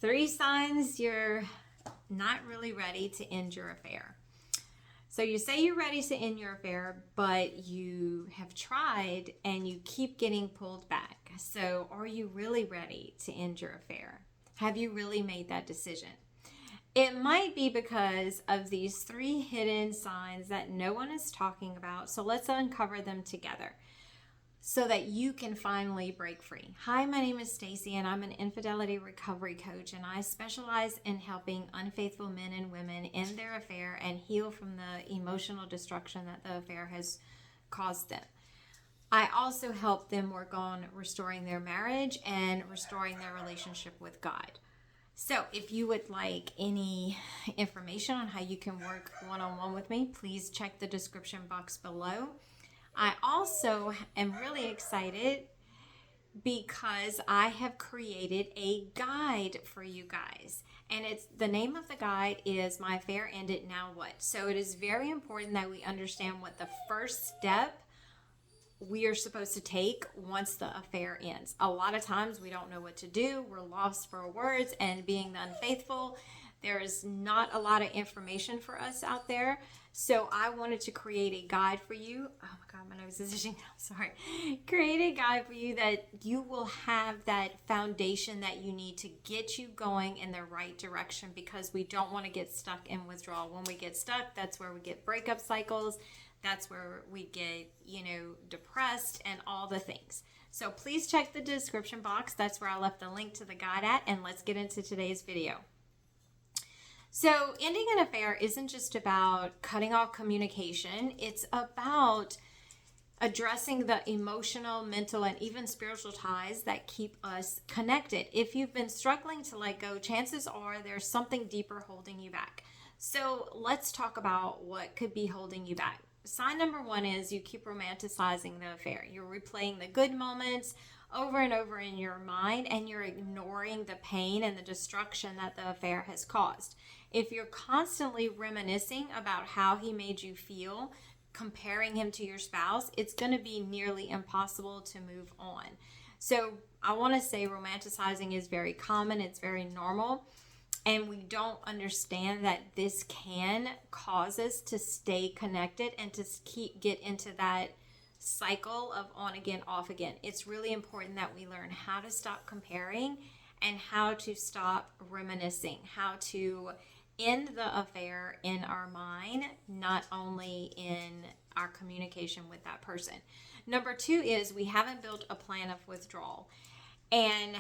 3 signs you're not really ready to end your affair. So you say you're ready to end your affair, but you have tried and you keep getting pulled back. So are you really ready to end your affair? Have you really made that decision? It might be because of these 3 hidden signs that no one is talking about. So let's uncover them together so that you can finally break free. Hi, my name is Stacey and I'm an infidelity recovery coach, and I specialize in helping unfaithful men and women end their affair and heal from the emotional destruction that the affair has caused them. I also help them work on restoring their marriage and restoring their relationship with God. So if you would like any information on how you can work one-on-one with me, please check the description box below. I also am really excited because I have created a guide for you guys. And the name of the guide is My Affair Ended, Now What? So it is very important that we understand what the first step we are supposed to take once the affair ends. A lot of times we don't know what to do. We're lost for words, and being the unfaithful, there is not a lot of information for us out there. So I wanted to create a guide for you. Oh my God, my nose is itching. Sorry. Create a guide for you that you will have that foundation that you need to get you going in the right direction, because we don't want to get stuck in withdrawal. When we get stuck, that's where we get breakup cycles. That's where we get, depressed and all the things. So please check the description box. That's where I left the link to the guide at, and let's get into today's video. So ending an affair isn't just about cutting off communication. It's about addressing the emotional, mental, and even spiritual ties that keep us connected. If you've been struggling to let go, chances are there's something deeper holding you back. So let's talk about what could be holding you back. Sign number 1 is you keep romanticizing the affair. You're replaying the good moments over and over in your mind, and you're ignoring the pain and the destruction that the affair has caused. If you're constantly reminiscing about how he made you feel, comparing him to your spouse, it's going to be nearly impossible to move on. So I want to say romanticizing is very common. It's very normal. And we don't understand that this can cause us to stay connected and to get into that cycle of on again, off again. It's really important that we learn how to stop comparing and how to stop reminiscing, how to end the affair in our mind, not only in our communication with that person. Number 2 is we haven't built a plan of withdrawal. And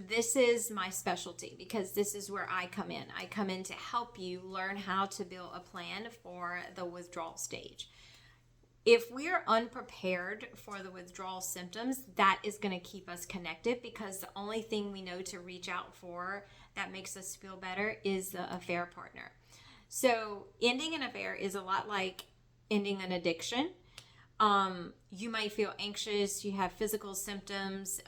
this is my specialty, because this is where I come in. I come in to help you learn how to build a plan for the withdrawal stage. If we're unprepared for the withdrawal symptoms, that is going to keep us connected, because the only thing we know to reach out for that makes us feel better is the affair partner. So ending an affair is a lot like ending an addiction. You might feel anxious, you have physical symptoms,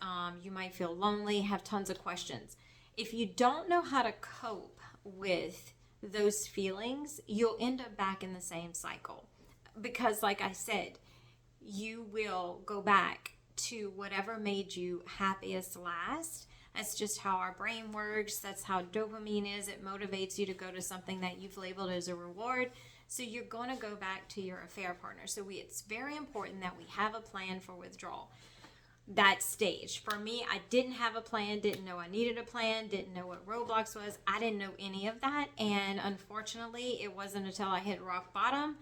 you might feel lonely, have tons of questions. If you don't know how to cope with those feelings, you'll end up back in the same cycle. Because like I said, you will go back to whatever made you happiest last. That's just how our brain works. That's how dopamine is. It motivates you to go to something that you've labeled as a reward. So you're going to go back to your affair partner. So it's very important that we have a plan for withdrawal. That stage. For me, I didn't have a plan, didn't know I needed a plan, didn't know what roadblocks was. I didn't know any of that. And unfortunately, it wasn't until I hit rock bottom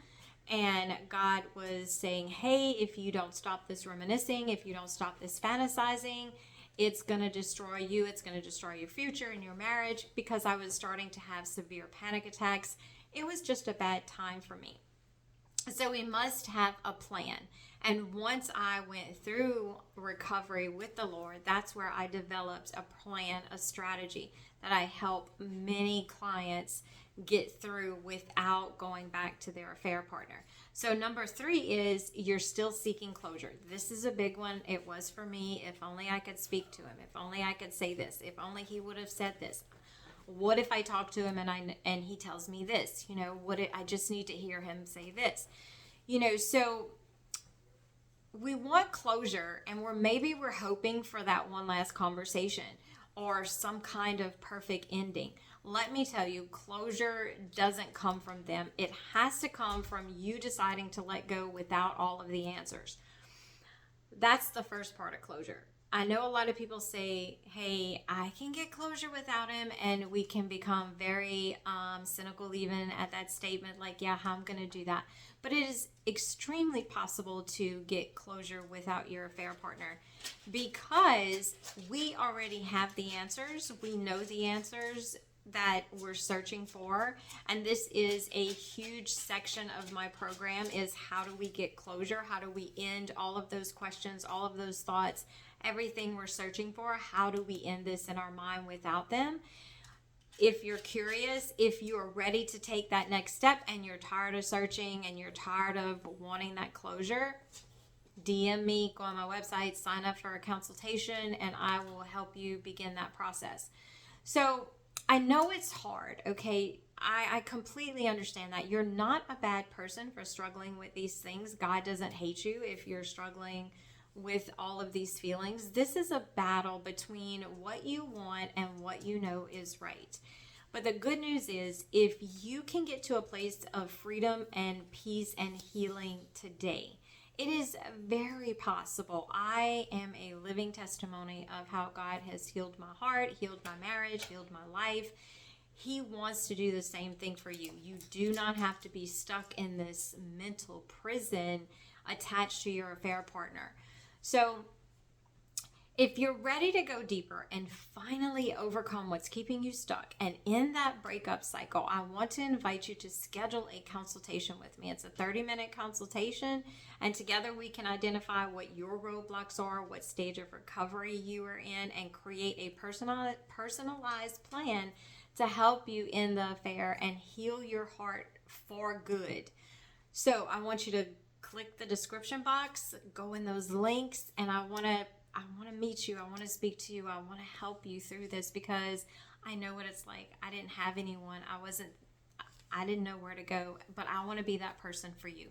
and God was saying, hey, if you don't stop this reminiscing, if you don't stop this fantasizing, it's going to destroy you. It's going to destroy your future and your marriage, because I was starting to have severe panic attacks. It was just a bad time for me. So we must have a plan. And once I went through recovery with the Lord, that's where I developed a plan, a strategy that I help many clients get through without going back to their affair partner. So number 3 is you're still seeking closure. This is a big one. It was for me. If only I could speak to him. If only I could say this. If only he would have said this. What if I talk to him and he tells me this? I just need to hear him say this. So we want closure, and we're hoping for that one last conversation. or some kind of perfect ending. Let me tell you, closure doesn't come from them. It has to come from you deciding to let go without all of the answers. That's the first part of closure. I know a lot of people say, hey, I can get closure without him, and we can become very cynical even at that statement, like, yeah, how I'm going to do that. But it is extremely possible to get closure without your affair partner, because we already have the answers. We know the answers that we're searching for, and this is a huge section of my program, is how do we get closure? How do we end all of those questions, all of those thoughts, everything we're searching for? How do we end this in our mind without them? If you're curious, if you are ready to take that next step and you're tired of searching and you're tired of wanting that closure, DM me, go on my website, sign up for a consultation, and I will help you begin that process. So I know it's hard, okay? I completely understand that. You're not a bad person for struggling with these things. God doesn't hate you if you're struggling with all of these feelings. This is a battle between what you want and what you know is right. But the good news is, if you can get to a place of freedom and peace and healing today, it is very possible. I am a living testimony of how God has healed my heart, healed my marriage, healed my life. He wants to do the same thing for you. You do not have to be stuck in this mental prison attached to your affair partner. So if you're ready to go deeper and finally overcome what's keeping you stuck and in that breakup cycle, I want to invite you to schedule a consultation with me. It's a 30-minute consultation, and together we can identify what your roadblocks are, what stage of recovery you are in, and create a personalized plan to help you in the affair and heal your heart for good. So I want you to click the description box, go in those links, and I want to meet you. I want to speak to you. I want to help you through this, because I know what it's like. I didn't have anyone. I didn't know where to go, but I want to be that person for you.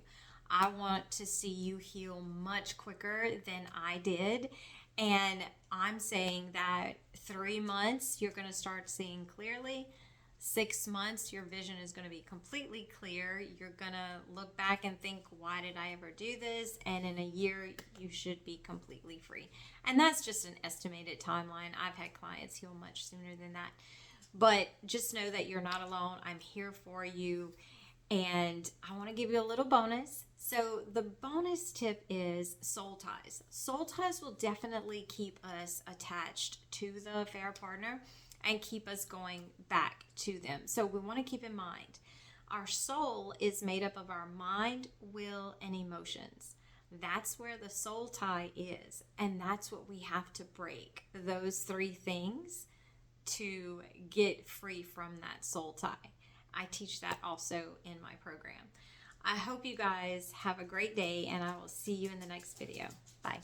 I want to see you heal much quicker than I did. And I'm saying that 3 months, you're going to start seeing clearly. 6 months, your vision is going to be completely clear. You're going to look back and think, why did I ever do this? And in a year, you should be completely free. And that's just an estimated timeline. I've had clients heal much sooner than that. But just know that you're not alone. I'm here for you. And I want to give you a little bonus. So the bonus tip is soul ties. Soul ties will definitely keep us attached to the affair partner and keep us going back to them. So we want to keep in mind, our soul is made up of our mind, will, and emotions. That's where the soul tie is. And that's what we have to break, those 3 things, to get free from that soul tie. I teach that also in my program. I hope you guys have a great day, and I will see you in the next video. Bye.